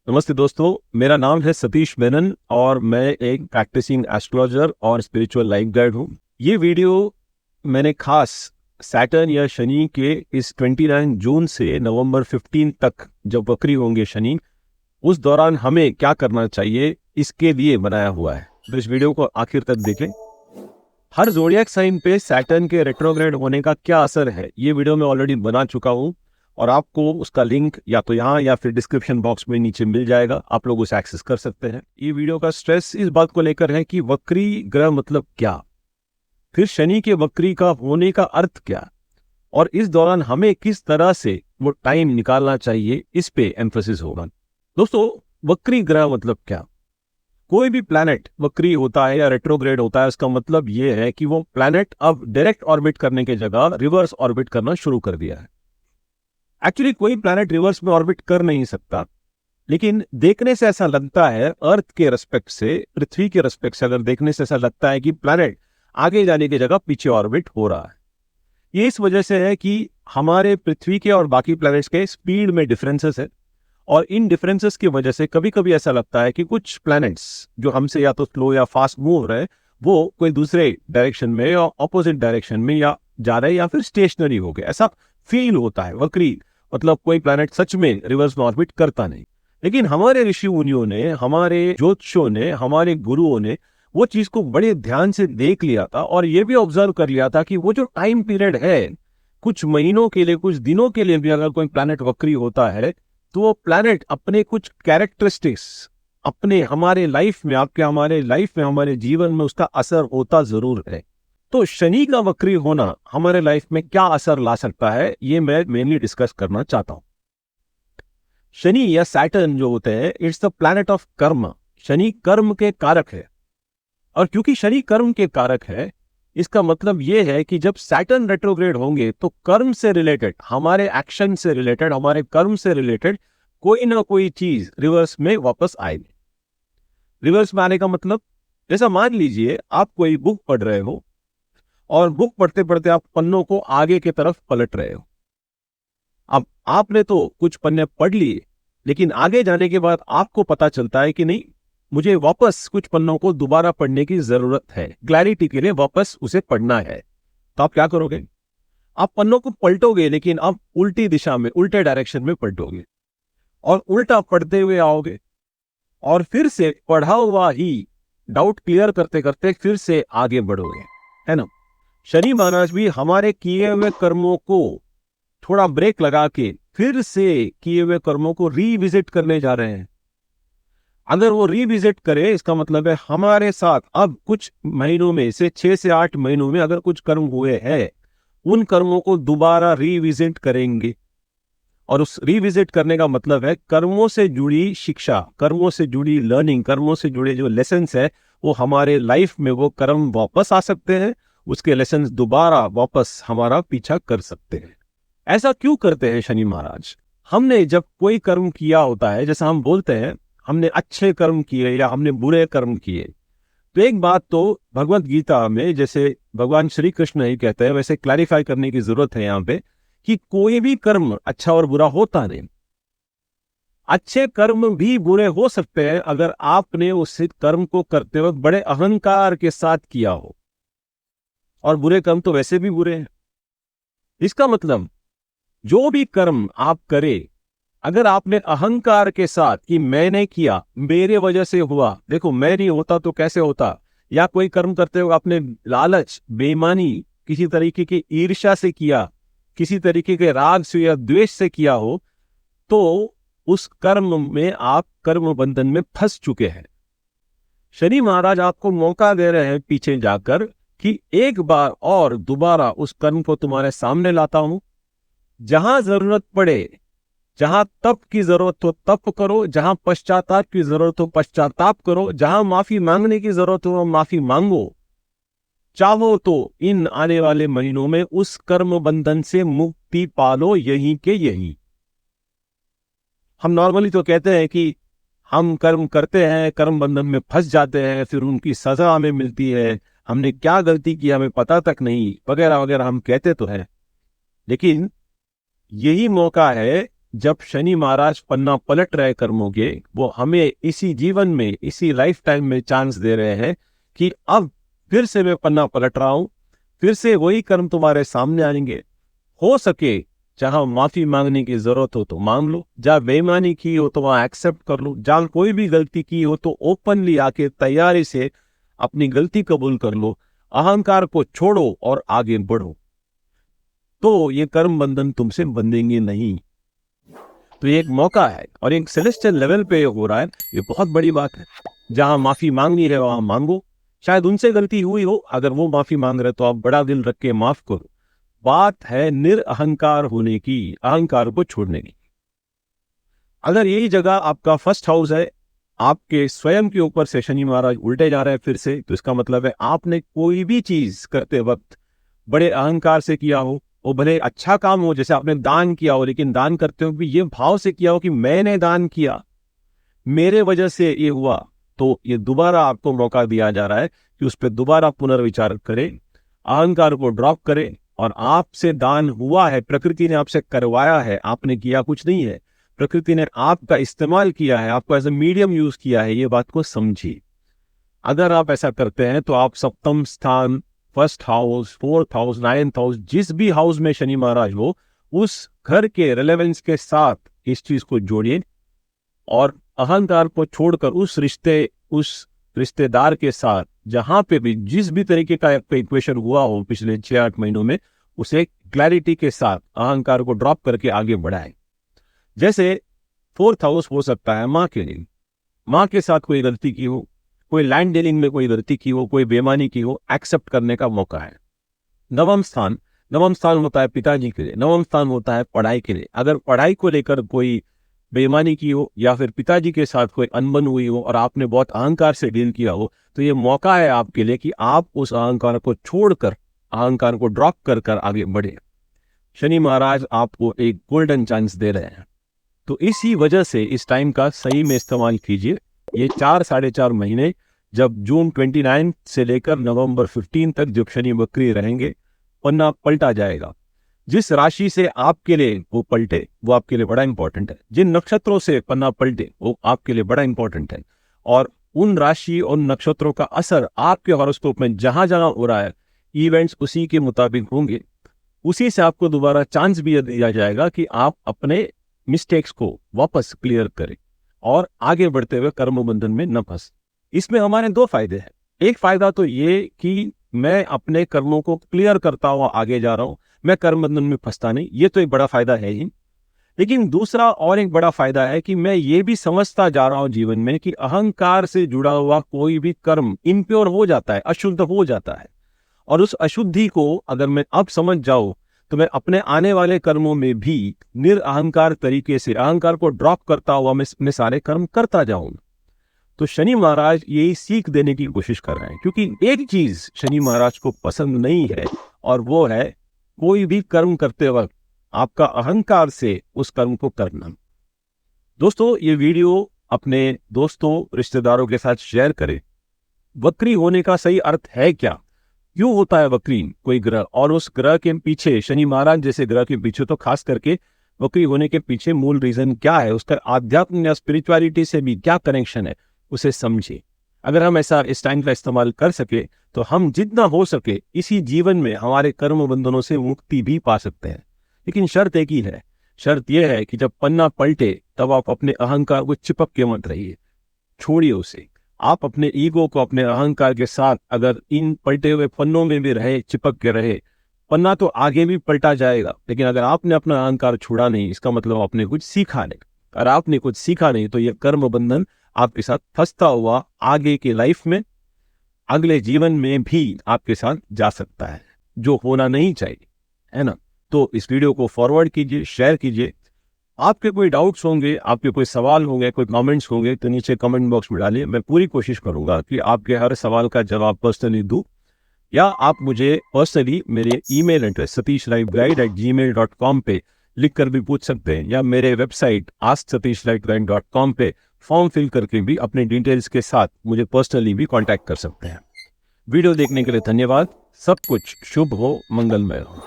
नमस्ते दोस्तों, मेरा नाम है सतीश मेनन और मैं एक प्रैक्टिसिंग एस्ट्रोलॉजर और स्पिरिचुअल लाइफ गाइड हूँ। ये वीडियो मैंने खास सैटर्न या शनि के इस 29 जून से नवंबर 15 तक जब वक्री होंगे शनि, उस दौरान हमें क्या करना चाहिए इसके लिए बनाया हुआ है। तो इस वीडियो को आखिर तक देखें। हर ज़ोडिएक साइन पे सैटर्न के रेट्रोग्रेड होने का क्या असर है, ये वीडियो मैं ऑलरेडी बना चुका हूँ और आपको उसका लिंक या तो यहाँ या फिर डिस्क्रिप्शन बॉक्स में नीचे मिल जाएगा, आप लोग उसे एक्सेस कर सकते हैं। ये वीडियो का स्ट्रेस इस बात को लेकर है कि वक्री ग्रह मतलब क्या, फिर शनि के वक्री का होने का अर्थ क्या, और इस दौरान हमें किस तरह से वो टाइम निकालना चाहिए, इस पे एम्फेसिस होगा। दोस्तों, वक्री ग्रह मतलब क्या? कोई भी प्लैनेट वक्री होता है या रेट्रोग्रेड होता है, इसका मतलब ये है कि वो प्लैनेट अब डायरेक्ट ऑर्बिट करने की जगह रिवर्स ऑर्बिट करना शुरू कर दिया है। एक्चुअली कोई प्लैनेट रिवर्स में ऑर्बिट कर नहीं सकता, लेकिन देखने से ऐसा लगता है, अर्थ के रेस्पेक्ट से, पृथ्वी के रेस्पेक्ट से अगर देखने से ऐसा लगता है कि प्लैनेट आगे जाने की जगह पीछे ऑर्बिट हो रहा है। ये इस वजह से है कि हमारे पृथ्वी के और बाकी प्लैनेट्स के स्पीड में डिफरेंसेस है, और इन डिफरेंसेस की वजह से कभी कभी ऐसा लगता है कि कुछ प्लैनेट्स जो हमसे या तो स्लो या फास्ट मूव हो रहे हैं, वो कोई दूसरे डायरेक्शन में या ऑपोजिट डायरेक्शन में या जा रहे हैं या फिर स्टेशनरी हो गए, ऐसा फील होता है। वक्री मतलब कोई प्लैनेट सच में रिवर्स में ऑर्बिट करता नहीं। लेकिन हमारे ऋषि मुनियों ने, हमारे ज्योतिषों ने, हमारे गुरुओं ने वो चीज को बड़े ध्यान से देख लिया था और ये भी ऑब्जर्व कर लिया था कि वो जो टाइम पीरियड है, कुछ महीनों के लिए, कुछ दिनों के लिए भी अगर कोई प्लैनेट वक्री होता है तो वो प्लैनेट अपने कुछ कैरेक्टरिस्टिक्स अपने हमारे लाइफ में, आपके हमारे लाइफ में, हमारे जीवन में उसका असर होता जरूर है। तो शनि का वक्री होना हमारे लाइफ में क्या असर ला सकता है, ये मैं मेनली डिस्कस करना चाहता हूं। शनि या सैटर्न जो होते हैं, इट्स द प्लैनेट ऑफ कर्म। शनि कर्म के कारक है, और क्योंकि शनि कर्म के कारक है, इसका मतलब यह है कि जब सैटर्न रेट्रोग्रेड होंगे तो कर्म से रिलेटेड, हमारे एक्शन से रिलेटेड, हमारे कर्म से रिलेटेड कोई ना कोई चीज रिवर्स में वापस आएगी। रिवर्स में आने का मतलब, जैसा मान लीजिए आप कोई बुक पढ़ रहे हो और बुक पढ़ते पढ़ते आप पन्नों को आगे की तरफ पलट रहे हो। अब आपने तो कुछ पन्ने पढ़ लिए, लेकिन आगे जाने के बाद आपको पता चलता है कि नहीं, मुझे वापस कुछ पन्नों को दोबारा पढ़ने की जरूरत है, क्लैरिटी के लिए वापस उसे पढ़ना है। तो आप क्या करोगे? आप पन्नों को पलटोगे, लेकिन आप उल्टी दिशा में, उल्टे डायरेक्शन में पलटोगे और उल्टा पढ़ते हुए आओगे, और फिर से पढ़ा हुआ ही डाउट क्लियर करते करते फिर से आगे बढ़ोगे, है ना? शनि महाराज भी हमारे किए हुए कर्मों को थोड़ा ब्रेक लगा के फिर से किए हुए कर्मों को रीविजिट करने जा रहे हैं। अगर वो रीविजिट करे, इसका मतलब है हमारे साथ अब कुछ महीनों में से 6 से 8 महीनों में अगर कुछ कर्म हुए हैं, उन कर्मों को दोबारा रीविजिट करेंगे। और उस रीविजिट करने का मतलब है कर्मों से जुड़ी शिक्षा, कर्मों से जुड़ी लर्निंग, कर्मों से जुड़े जो लेसन्स है, वो हमारे लाइफ में वो कर्म वापस आ सकते हैं, उसके लेसन्स दोबारा वापस हमारा पीछा कर सकते हैं। ऐसा क्यों करते हैं शनि महाराज? हमने जब कोई कर्म किया होता है, जैसा हम बोलते हैं हमने अच्छे कर्म किए या हमने बुरे कर्म किए, तो एक बात तो भगवत गीता में जैसे भगवान श्री कृष्ण ही कहते हैं, वैसे क्लैरिफाई करने की जरूरत है यहाँ पे कि कोई भी कर्म अच्छा और बुरा होता नहीं। अच्छे कर्म भी बुरे हो सकते हैं अगर आपने उस कर्म को करते वक्त बड़े अहंकार के साथ किया हो, और बुरे कर्म तो वैसे भी बुरे हैं। इसका मतलब जो भी कर्म आप करें, अगर आपने अहंकार के साथ कि मैंने किया, मेरे वजह से हुआ, देखो मैं नहीं होता तो कैसे होता, या कोई कर्म करते हो आपने लालच, बेईमानी, किसी तरीके की ईर्ष्या से किया, किसी तरीके के राग से या द्वेष से किया हो, तो उस कर्म में आप कर्म बंधन में फंस चुके हैं। शनि महाराज आपको मौका दे रहे हैं पीछे जाकर कि एक बार और दोबारा उस कर्म को तुम्हारे सामने लाता हूं, जहां जरूरत पड़े, जहां तप की जरूरत हो तप करो, जहां पश्चाताप की जरूरत हो पश्चाताप करो, जहां माफी मांगने की जरूरत हो माफी मांगो। चाहो तो इन आने वाले महीनों में उस कर्म बंधन से मुक्ति पालो, यहीं के यहीं। हम नॉर्मली तो कहते हैं कि हम कर्म करते हैं, कर्म बंधन में फंस जाते हैं, फिर उनकी सजा हमें मिलती है, हमने क्या गलती की हमें पता तक नहीं, वगैरह वगैरह हम कहते तो हैं। लेकिन यही मौका है जब शनि महाराज पन्ना पलट रहे कर्मों के, वो हमें इसी जीवन में, इसी लाइफ टाइम में चांस दे रहे हैं कि अब फिर से मैं पन्ना पलट रहा हूं, फिर से वही कर्म तुम्हारे सामने आएंगे। हो सके जहां माफी मांगने की जरूरत हो तो मांग लो, जहां बेईमानी की हो तो वहां एक्सेप्ट कर लो, जहां कोई भी गलती की हो तो ओपनली आके तैयारी से अपनी गलती कबूल कर लो, अहंकार को छोड़ो और आगे बढ़ो, तो ये कर्म बंधन तुमसे बंधेंगे नहीं। तो ये एक मौका है और एक सेलेस्टियल लेवल पे हो रहा है, ये बहुत बड़ी बात है। जहां माफी मांगनी है वहां मांगो, शायद उनसे गलती हुई हो, अगर वो माफी मांग रहे तो आप बड़ा दिल रख के माफ करो। बात है निरअहंकार होने की, अहंकार को छोड़ने की। अगर यही जगह आपका फर्स्ट हाउस है, आपके स्वयं के ऊपर से शनि महाराज उल्टे जा रहे हैं फिर से, तो इसका मतलब है आपने कोई भी चीज करते वक्त बड़े अहंकार से किया हो, वो भले अच्छा काम हो, जैसे आपने दान किया हो, लेकिन दान करते हो भी ये भाव से किया हो कि मैंने दान किया, मेरे वजह से ये हुआ, तो ये दोबारा आपको मौका दिया जा रहा है कि उस पर दोबारा पुनर्विचार करें, अहंकार को ड्रॉप करें। और आपसे दान हुआ है, प्रकृति ने आपसे करवाया है, आपने किया कुछ नहीं है, प्रकृति ने आपका इस्तेमाल किया है, आपको एज ए मीडियम यूज किया है, ये बात को समझिए। अगर आप ऐसा करते हैं तो आप सप्तम स्थान, first house, fourth house, ninth house, जिस भी हाउस में शनि महाराज हो, उस घर के रिलेवेंस के साथ इस चीज को जोड़िए और अहंकार को छोड़कर उस रिश्तेदार के साथ जहां पे भी जिस भी तरीके का इक्वेशन हुआ हो पिछले 6-8 महीनों में, उसे क्लैरिटी के साथ अहंकार को ड्रॉप करके आगे बढ़ाएं। जैसे फोर्थ हाउस हो सकता है माँ के लिए, माँ के साथ कोई गलती की हो, कोई लैंड डीलिंग में कोई गलती की हो, कोई बेईमानी की हो, एक्सेप्ट करने का मौका है। नवम स्थान होता है पिताजी के लिए, नवम स्थान होता है पढ़ाई के लिए। अगर पढ़ाई को लेकर कोई बेईमानी की हो या फिर पिताजी के साथ कोई अनबन हुई हो और आपने बहुत अहंकार से डील किया हो, तो ये मौका है आपके लिए कि आप उस अहंकार को छोड़कर, अहंकार को ड्रॉप कर कर आगे बढ़े। शनि महाराज आपको एक गोल्डन चांस दे रहे हैं, तो इसी वजह से इस टाइम का सही में इस्तेमाल कीजिए। ये 4-4.5 महीने, जब जून 29 से लेकर नवंबर 15 तक जब शनि वक्री रहेंगे, पन्ना पलटा जाएगा। जिस राशि से आपके लिए वो पलटे वो आपके लिए बड़ा इंपॉर्टेंट है, जिन नक्षत्रों से पन्ना पलटे वो आपके लिए बड़ा इंपॉर्टेंट है, और उन राशि और नक्षत्रों का असर आपके हॉरोस्कोप में जहां जहां हो रहा है, इवेंट्स उसी के मुताबिक होंगे। उसी से आपको दोबारा चांस भी दिया जाएगा कि आप अपने मिस्टेक्स को वापस क्लियर करें और आगे बढ़ते हुए कर्म बंधन में न फंस। इसमें हमारे 2 फायदे हैं। एक फायदा तो ये कि मैं अपने कर्मों को क्लियर करता हुआ आगे जा रहा हूं, मैं कर्म बंधन में फंसता नहीं, ये तो एक बड़ा फायदा है ही। लेकिन दूसरा और एक बड़ा फायदा है कि मैं ये भी समझता जा रहा हूं जीवन में कि अहंकार से जुड़ा हुआ कोई भी कर्म इम्प्योर हो जाता है, अशुद्ध हो जाता है, और उस अशुद्धि को अगर मैं अब समझ जाऊं तो मैं अपने आने वाले कर्मों में भी निरअहंकार तरीके से अहंकार को ड्रॉप करता हुआ मैं अपने सारे कर्म करता जाऊंगा। तो शनि महाराज यही सीख देने की कोशिश कर रहे हैं, क्योंकि एक चीज शनि महाराज को पसंद नहीं है, और वो है कोई भी कर्म करते वक्त आपका अहंकार से उस कर्म को करना। दोस्तों, ये वीडियो अपने दोस्तों, रिश्तेदारों के साथ शेयर करें। वक्री होने का सही अर्थ है क्या, क्यों होता है वक्री कोई ग्रह, और उस ग्रह के पीछे, शनि महाराज जैसे ग्रह के पीछे तो खास करके वक्री होने के पीछे मूल रीजन क्या है, उसका आध्यात्म या स्पिरिचुअलिटी से भी क्या कनेक्शन है, उसे समझिए। अगर हम ऐसा इस टाइम का इस्तेमाल कर सके तो हम जितना हो सके इसी जीवन में हमारे कर्म बंधनों से मुक्ति भी पा सकते हैं। लेकिन शर्त एक ही है, शर्त यह है कि जब पन्ना पलटे तब आप अपने अहंकार को चिपक के मत रहिए, छोड़िए उसे। आप अपने ईगो को, अपने अहंकार के साथ अगर इन पलटे हुए पन्नों में भी रहे, चिपक के रहे, पन्ना तो आगे भी पलटा जाएगा, लेकिन अगर आपने अपना अहंकार छोड़ा नहीं, इसका मतलब आपने कुछ सीखा नहीं। और आपने कुछ सीखा नहीं तो यह कर्म बंधन आपके साथ फंसता हुआ आगे के लाइफ में, अगले जीवन में भी आपके साथ जा सकता है, जो होना नहीं चाहिए, है ना। तो इस वीडियो को फॉरवर्ड कीजिए, शेयर कीजिए। आपके कोई डाउट्स होंगे, आपके कोई सवाल होंगे, कोई कमेंट्स होंगे तो नीचे कमेंट बॉक्स में डालिए। मैं पूरी कोशिश करूंगा कि आपके हर सवाल का जवाब पर्सनली दूं, या आप मुझे पर्सनली मेरे ईमेल एड्रेस satishliveguide@gmail.com पे लिख कर भी पूछ सकते हैं, या मेरे वेबसाइट asksatishlifeguide.com पे फॉर्म फिल करके भी अपने डिटेल्स के साथ मुझे पर्सनली भी कांटेक्ट कर सकते हैं। वीडियो देखने के लिए धन्यवाद। सब कुछ शुभ हो, मंगलमय हो।